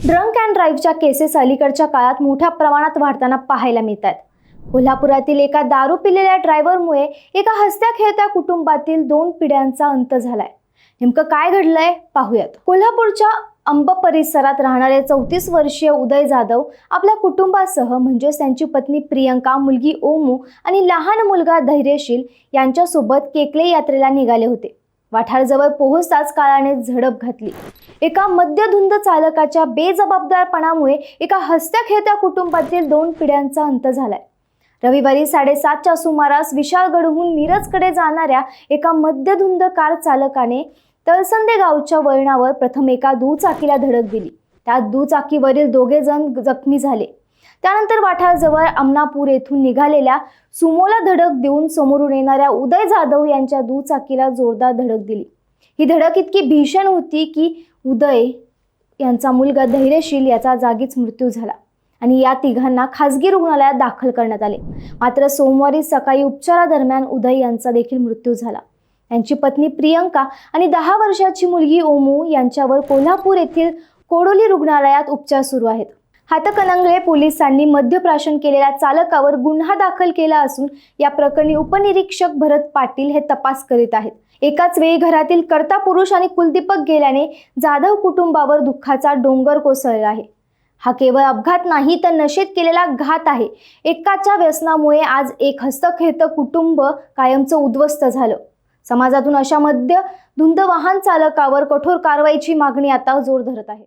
Drunk and ड्राईव्हच्या cases अलीकडच्या काळात मोठ्या प्रमाणात वाढताना पाहायला मिळतात। कोल्हापुरातील एका दारू पिलेल्या ड्रायव्हरमुळे एका हसत्या खेळत्या कुटुंबातील 2 पिढ्यांचा अंत झालाय। नेमकं काय घडलंय पाहूयात। कोल्हापूरच्या अंब परिसरात राहणारे 34 वर्षीय उदय जाधव आपल्या कुटुंबासह म्हणजेच त्यांची पत्नी प्रियंका, मुलगी ओमू आणि लहान मुलगा धैर्यशील यांच्यासोबत केकले यात्रेला निघाले होते। वाठारजवळ पोहोचताच कारने झडप घातली। एका मद्यधुंद चालकाच्या बेजबाबदारपणामुळे एका हसत्या खेळत्या कुटुंबातील 2 पिढ्यांचा अंत झालाय। रविवारी 7:30च्या सुमारास विशाळगडहून मिरजकडे जाणाऱ्या एका मद्यधुंद कार चालकाने तळसंदे गावच्या वळणावर प्रथम एका दुचाकीला धडक दिली। त्यात दुचाकीवरील 2 जण जखमी झाले। त्यानंतर वाठारजवळ अमनापूर येथून निघालेल्या सुमोला धडक देऊन समोरून येणाऱ्या उदय जाधव यांच्या दुचाकीला जोरदार धडक दिली। ही धडक इतकी भीषण होती की उदय यांचा मुलगा धैर्यशील याचा जागीच मृत्यू झाला आणि या तिघांना खासगी रुग्णालयात दाखल करण्यात आले। मात्र सोमवारी सकाळी उपचारादरम्यान उदय यांचा देखील मृत्यू झाला। त्यांची पत्नी प्रियंका आणि 10 वर्षाची मुलगी ओमू यांच्यावर कोल्हापूर येथील कोडोली रुग्णालयात उपचार सुरू आहेत। हातकणंगले पोलिसांनी मद्यप्राशन केलेल्या चालकावर गुन्हा दाखल केला असून या प्रकरणी उपनिरीक्षक भरत पाटील हे तपास करीत आहेत। एकाच वेळी घरातील कर्ता पुरुष आणि कुलदीपक गेल्याने जाधव कुटुंबावर दुःखाचा डोंगर कोसळला आहे। हा केवळ अपघात नाही तर नशेत केलेला घात आहे। एकाच्या व्यसनामुळे आज एक हस्तखेळतं कुटुंब कायमचं उद्ध्वस्त झालं। समाजातून अशा मद्यधुंद वाहन चालकावर कठोर कारवाईची मागणी आता जोर धरत आहे।